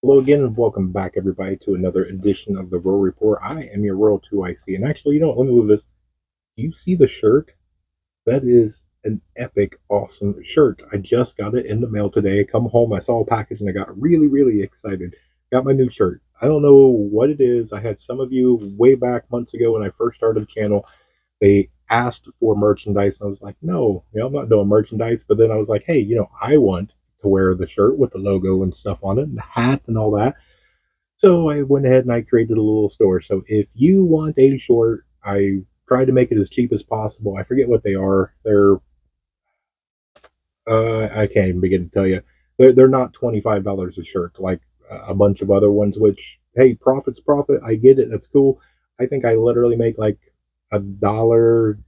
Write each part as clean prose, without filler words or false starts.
Hello again, and welcome back, everybody, to another edition of the Royal Report. I am your Royal 2IC. And actually, let me move this. Do you see the shirt? That is an epic, awesome shirt. I just got it in the mail today. I come home, I saw a package, and I got really, really excited. Got my new shirt. I don't know what it is. I had some of you way back months ago when I first started the channel. They asked for merchandise, and I was like, no, I'm not doing merchandise. But then I was like, hey, I want to wear the shirt with the logo and stuff on it, and the hat and all that. So I went ahead and I created a little store. So if you want a short, I tried to make it as cheap as possible. I forget what they are. I can't even begin to tell you. They're not $25 a shirt like a bunch of other ones. Which, hey, profit's profit. I get it. That's cool. I think I literally make like a dollar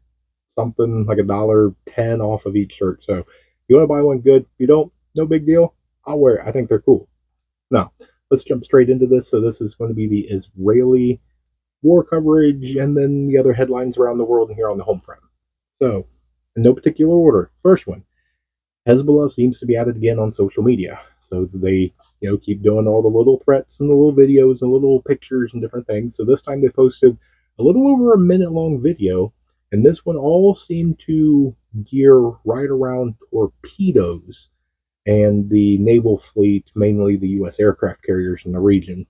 something, like $1.10 off of each shirt. So if you want to buy one, good. If you don't, no big deal. I'll wear it. I think they're cool. Now, let's jump straight into this. So this is going to be the Israeli war coverage and then the other headlines around the world and here on the home front. So, in no particular order. First one, Hezbollah seems to be at it again on social media. So they, keep doing all the little threats and the little videos and little pictures and different things. So this time they posted a little over a minute long video, and this one all seemed to gear right around torpedoes and the naval fleet, mainly the U.S. aircraft carriers in the region.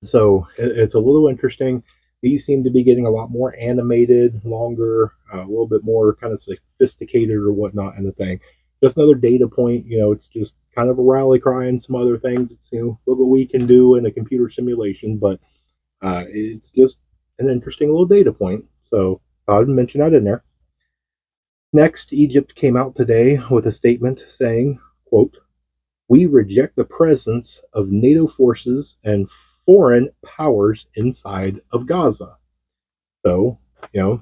So it's a little interesting. These seem to be getting a lot more animated, longer, a little bit more kind of sophisticated or whatnot in the thing. Just another data point. It's just kind of a rally cry and some other things. It's, look what we can do in a computer simulation, but it's just an interesting little data point. So I would mention that in there. Next, Egypt came out today with a statement saying, quote, "We reject the presence of NATO forces and foreign powers inside of Gaza." So,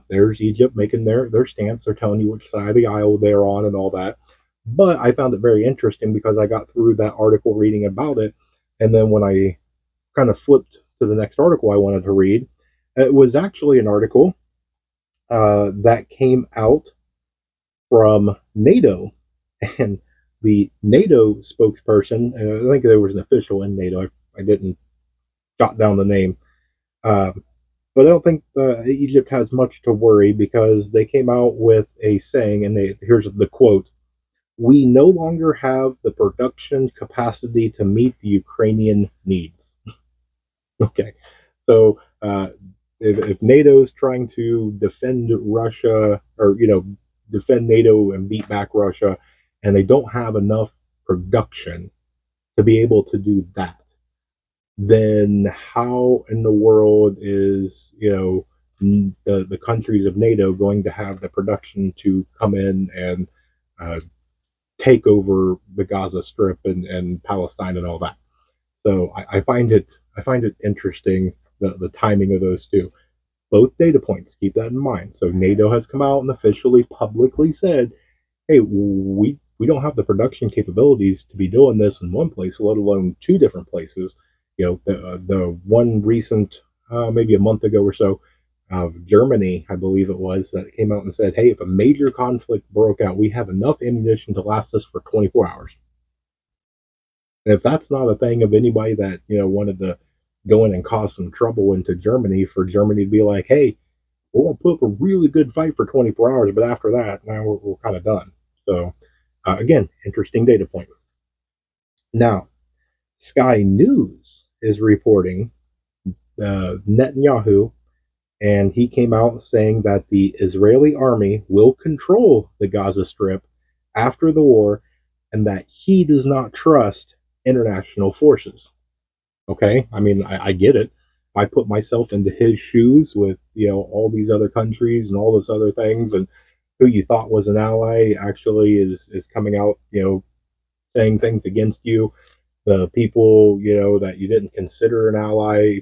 there's Egypt making their stance. They're telling you which side of the aisle they're on and all that. But I found it very interesting because I got through that article reading about it. And then when I kind of flipped to the next article I wanted to read, it was actually an article that came out from NATO. And the NATO spokesperson, I think there was an official in NATO. I didn't jot down the name, but I don't think Egypt has much to worry because they came out with a saying, and here's the quote: "We no longer have the production capacity to meet the Ukrainian needs." Okay, so if NATO is trying to defend Russia, or defend NATO and beat back Russia, and they don't have enough production to be able to do that, then how in the world is the countries of NATO going to have the production to come in and uh, take over the Gaza Strip and Palestine and all that? So I find it interesting, the timing of those two. Both data points. Keep that in mind. So NATO has come out and officially, publicly said, "Hey, we don't have the production capabilities to be doing this in one place, let alone two different places." The one recent, maybe a month ago or so, of Germany, I believe it was, that came out and said, "Hey, if a major conflict broke out, we have enough ammunition to last us for 24 hours." And if that's not a thing of anybody that wanted to go in and cause some trouble into Germany, for Germany to be like, "Hey, we're gonna put up a really good fight for 24 hours, but after that, now we're kind of done." So, again, interesting data point. Now, Sky News is reporting Netanyahu, and he came out saying that the Israeli army will control the Gaza Strip after the war, and that he does not trust international forces. Okay, I mean, I get it. I put myself into his shoes with all these other countries and all this other things, and who you thought was an ally actually is coming out, saying things against you. The people that you didn't consider an ally,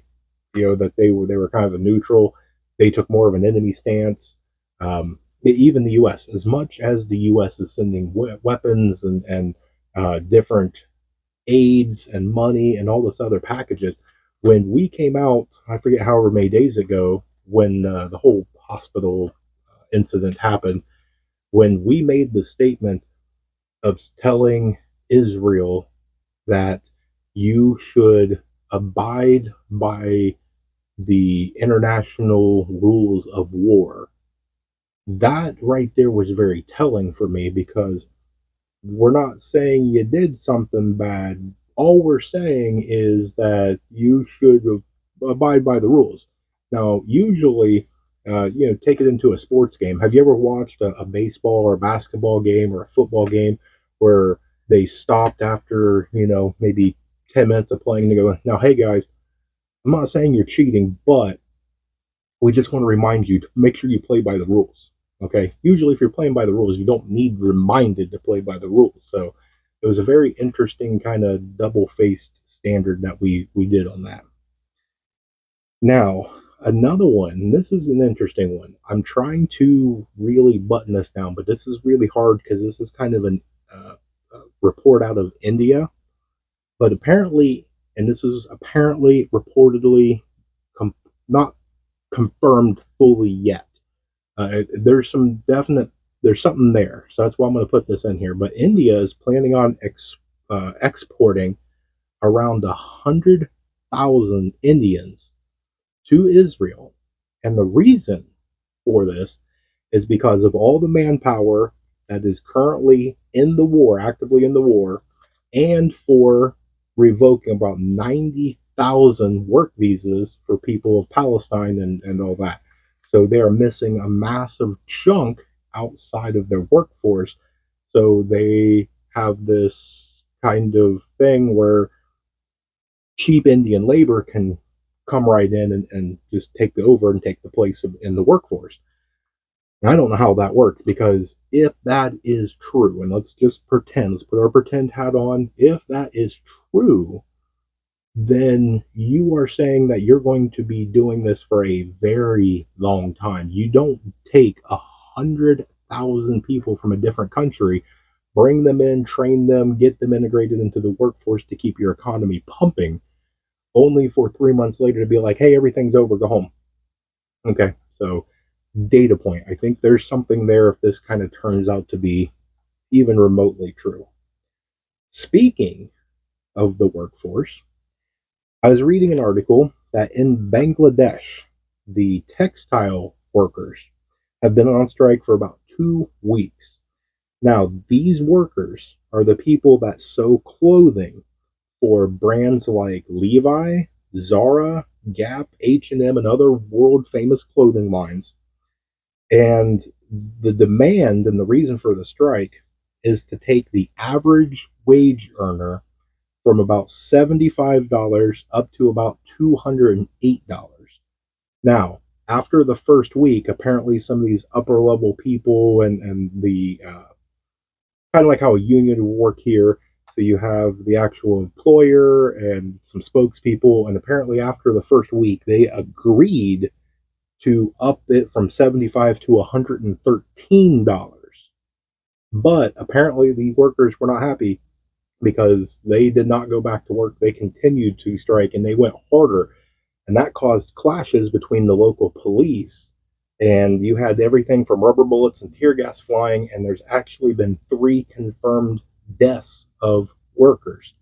that they were kind of a neutral. They took more of an enemy stance. Even the U.S., as much as the U.S. is sending weapons and different aids and money and all this other packages, when we came out, I forget however many days ago, when the whole hospital incident happened, when we made the statement of telling Israel that you should abide by the international rules of war. That right there was very telling for me because we're not saying you did something bad. All we're saying is that you should abide by the rules. Now, usually, take it into a sports game. Have you ever watched a baseball or a basketball game or a football game where they stopped after, maybe 10 minutes of playing and they go, now, hey guys, I'm not saying you're cheating, but we just want to remind you to make sure you play by the rules. Okay. Usually, if you're playing by the rules, you don't need reminded to play by the rules. So it was a very interesting kind of double faced standard that we did on that. Now, another one, this is an interesting one. I'm trying to really button this down, but this is really hard because this is kind of a report out of India. But apparently, and this is apparently reportedly not confirmed fully yet. There's some definite, there's something there. So that's why I'm going to put this in here. But India is planning on exporting around 100,000 Indians to Israel. And the reason for this is because of all the manpower that is currently in the war, actively in the war, and for revoking about 90,000 work visas for people of Palestine and all that. So they are missing a massive chunk outside of their workforce. So they have this kind of thing where cheap Indian labor can come right in and just take over and take the place in the workforce. I don't know how that works because if that is true, and let's just pretend, let's put our pretend hat on, if that is true, then you are saying that you're going to be doing this for a very long time. You don't take 100,000 people from a different country, bring them in, train them, get them integrated into the workforce to keep your economy pumping, only for 3 months later to be like, hey, everything's over, go home. Okay, so data point. I think there's something there if this kind of turns out to be even remotely true. Speaking of the workforce, I was reading an article that in Bangladesh, the textile workers have been on strike for about 2 weeks. Now, these workers are the people that sew clothing for brands like Levi, Zara, Gap, H&M, and other world famous clothing lines. And the demand and the reason for the strike is to take the average wage earner from about $75 up to about $208. Now, after the first week, apparently some of these upper level people and the kind of like how a union would work here. So you have the actual employer and some spokespeople, and apparently after the first week, they agreed to up it from 75 to $113. But apparently the workers were not happy because they did not go back to work. They continued to strike and they went harder. And that caused clashes between the local police. And you had everything from rubber bullets and tear gas flying. And there's actually been 3 confirmed deaths of workers.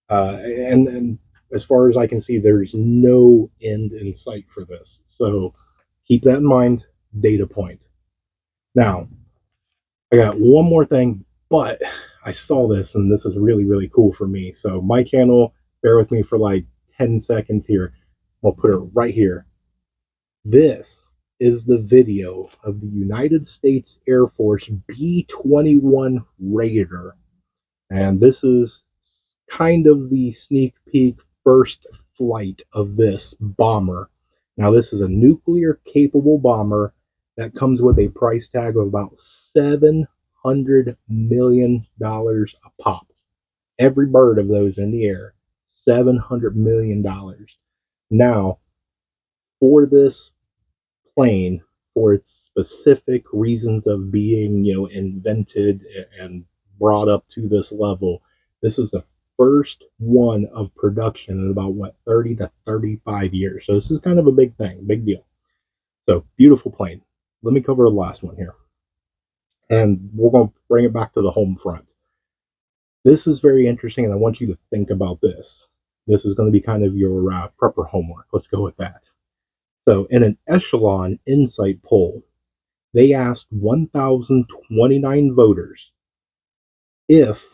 And as far as I can see, there's no end in sight for this. So keep that in mind. Data point. Now, I got one more thing, but I saw this and this is really, really cool for me. So, my channel, bear with me for like 10 seconds here. I'll put it right here. This is the video of the United States Air Force B21 Raider. And this is kind of the sneak peek first flight of this bomber. Now, this is a nuclear capable bomber that comes with a price tag of about $700 million a pop. Every bird of those in the air, $700 million. Now, for this plane, for its specific reasons of being, invented and brought up to this level, this is the first one of production in about 30 to 35 years. So this is kind of a big thing, big deal. So beautiful plane. Let me cover the last one here. And we're going to bring it back to the home front. This is very interesting, and I want you to think about this. This is going to be kind of your prepper homework. Let's go with that. So, in an echelon insight poll, they asked 1,029 voters if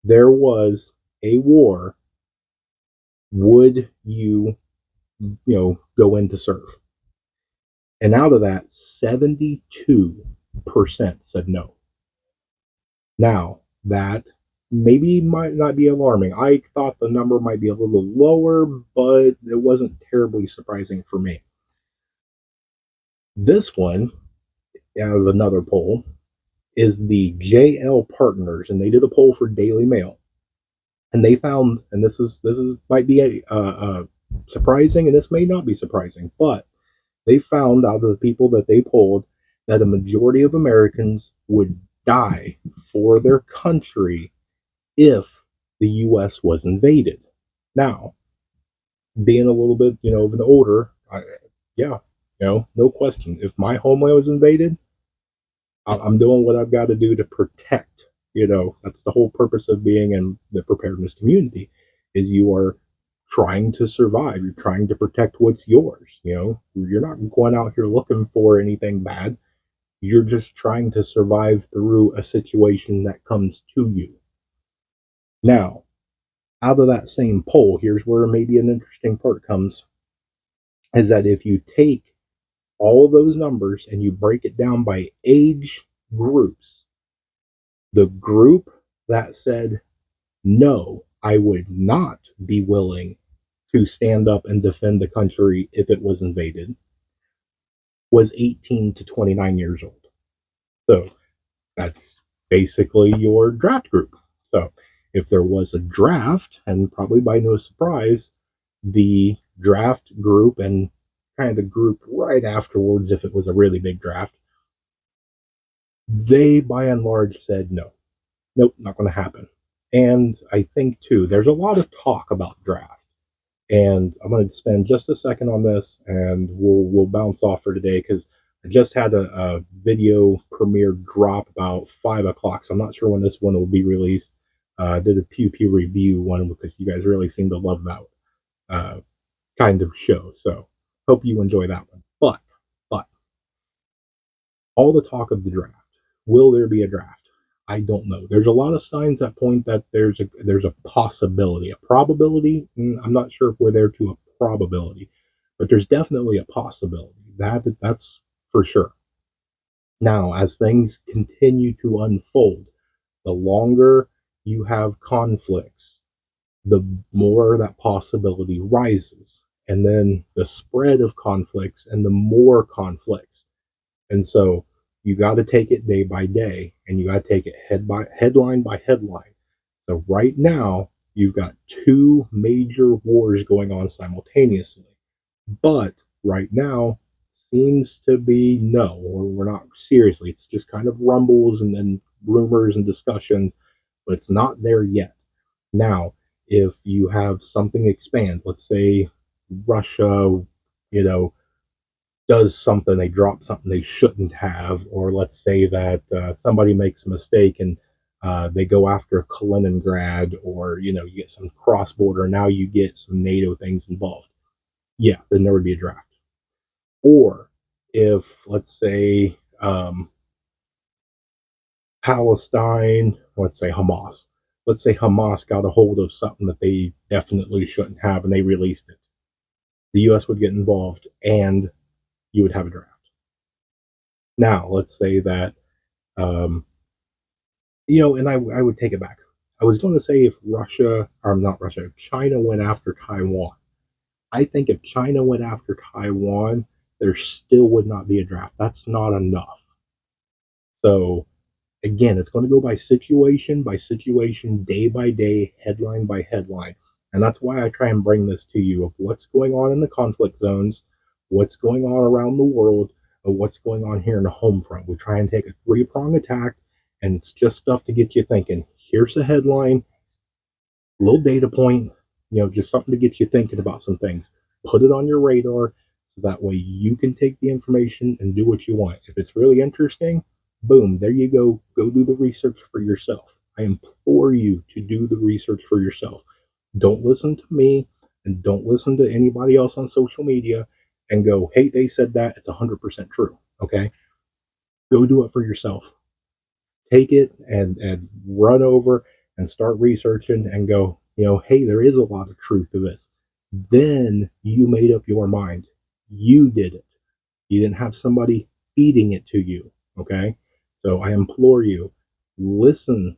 there was a war, would go in to serve? And out of that, 72% said no. Now, that maybe might not be alarming. I thought the number might be a little lower, but it wasn't terribly surprising for me. This one, out of another poll, is the JL Partners, and they did a poll for Daily Mail, and they found, and this is might be surprising, and this may not be surprising, but they found out of the people that they polled that a majority of Americans would die for their country if the U.S. was invaded. Now, being a little bit, of an older, yeah, no question. If my homeland was invaded, I'm doing what I've got to do to protect. That's the whole purpose of being in the preparedness community, is you are trying to survive. You're trying to protect what's yours. You're not going out here looking for anything bad. You're just trying to survive through a situation that comes to you. Now, out of that same poll, here's where maybe an interesting part comes, is that if you take all those numbers and you break it down by age groups, the group that said, no, I would not be willing to stand up and defend the country if it was invaded, was 18 to 29 years old. So that's basically your draft group. So if there was a draft, and probably by no surprise, the draft group and kind of the group right afterwards, if it was a really big draft, they by and large said no. Nope, not going to happen. And I think too, there's a lot of talk about draft. And I'm going to spend just a second on this, and we'll bounce off for today because I just had a video premiere drop about 5 o'clock, so I'm not sure when this one will be released. I did a Pew Pew review one because you guys really seem to love that kind of show. So hope you enjoy that one. But all the talk of the draft. Will there be a draft? I don't know. There's a lot of signs that point that there's a possibility. A probability, I'm not sure if we're there to a probability, but there's definitely a possibility. That's for sure. Now, as things continue to unfold, the longer you have conflicts, the more that possibility rises. And then the spread of conflicts and the more conflicts. And so you got to take it day by day, and you got to take it headline by headline. So right now, you've got two major wars going on simultaneously. But right now, seems to be no, or we're not seriously. It's just kind of rumbles and then rumors and discussions, but it's not there yet. Now, if you have something expand, let's say Russia, does something, they drop something they shouldn't have, or let's say that somebody makes a mistake and they go after Kaliningrad, or you get some cross border. Now you get some NATO things involved. Yeah, then there would be a draft. Or if, let's say, Palestine, let's say Hamas got a hold of something that they definitely shouldn't have and they released it. The U.S. would get involved and you would have a draft. Now, let's say that, and I would take it back. I was going to say if if China went after Taiwan. I think if China went after Taiwan, there still would not be a draft. That's not enough. So again, it's going to go by situation, day by day, headline by headline. And that's why I try and bring this to you of what's going on in the conflict zones, what's going on around the world, and what's going on here in the home front. We try and take a three-prong attack, and it's just stuff to get you thinking. Here's the headline, little data point, just something to get you thinking about some things. Put it on your radar so that way you can take the information and do what you want. If it's really interesting, boom, there you go. Go do the research for yourself. I implore you to do the research for yourself. Don't listen to me and don't listen to anybody else on social media and go, hey, they said that. It's 100% true. Okay. Go do it for yourself. Take it and run over and start researching and go, hey, there is a lot of truth to this. Then you made up your mind. You did it. You didn't have somebody feeding it to you. Okay. So I implore you, listen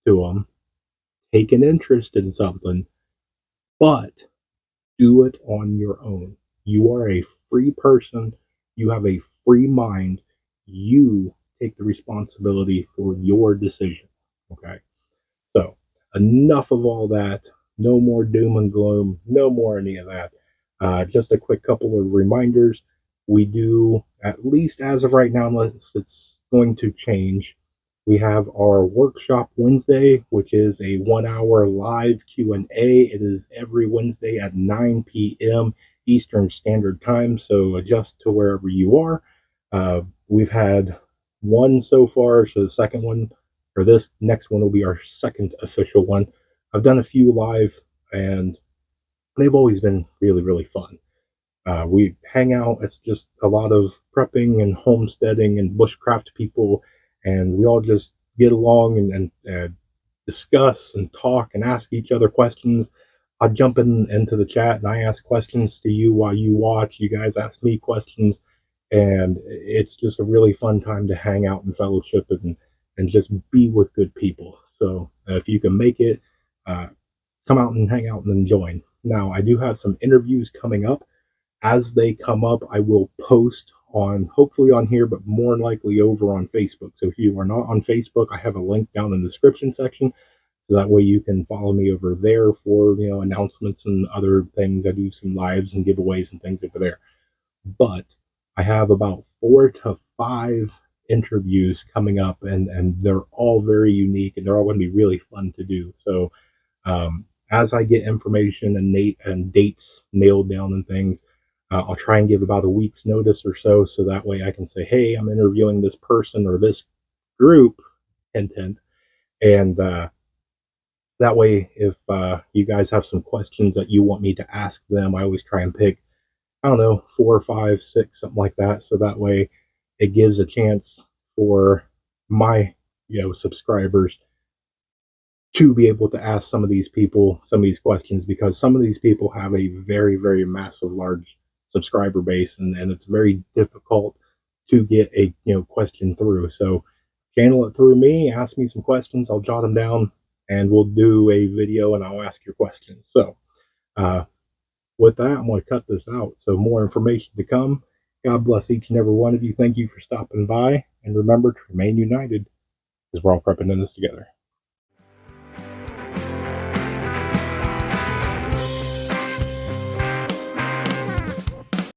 to them, take an interest in something, but do it on your own. You are a free person. You have a free mind. You take the responsibility for your decision. Okay. So, enough of all that. No more doom and gloom. No more any of that. Just a quick couple of reminders. We do, at least as of right now, unless it's going to change, we have our workshop Wednesday, which is a 1 hour live Q&A. It is every Wednesday at 9 p.m. Eastern Standard Time, so adjust to wherever you are. We've had one so far, so the second one, or this next one will be our second official one. I've done a few live, and they've always been really, really fun. We hang out. It's just a lot of prepping and homesteading and bushcraft people, and we all just get along and discuss and talk and ask each other questions. I jump into the chat and I ask questions to you while you watch. You guys ask me questions, and it's just a really fun time to hang out and fellowship and just be with good people. So if you can make it, uh, come out and hang out and then join. Now I do have some interviews coming up. As they come up, I will post on, hopefully on here, but more likely over on Facebook. So if you are not on Facebook, I have a link down in the description section. So that way you can follow me over there for, announcements and other things. I do some lives and giveaways and things over there. But I have about 4 to 5 interviews coming up, and they're all very unique and they're all going to be really fun to do. So as I get information and dates nailed down and things, I'll try and give about a week's notice or so, so that way I can say, hey, I'm interviewing this person or this group, intent, and that way, if you guys have some questions that you want me to ask them, I always try and pick, I don't know, 4 or 5, 6, something like that, so that way it gives a chance for my subscribers to be able to ask some of these people some of these questions, because some of these people have a very, very massive, large subscriber base, and it's very difficult to get a question through. So channel it through me, ask me some questions, I'll jot them down, and we'll do a video and I'll ask your questions. So uh, with that, I'm going to cut this out. So more information to come. God bless each and every one of you. Thank you for stopping by, and remember to remain united, because we're all prepping in this together.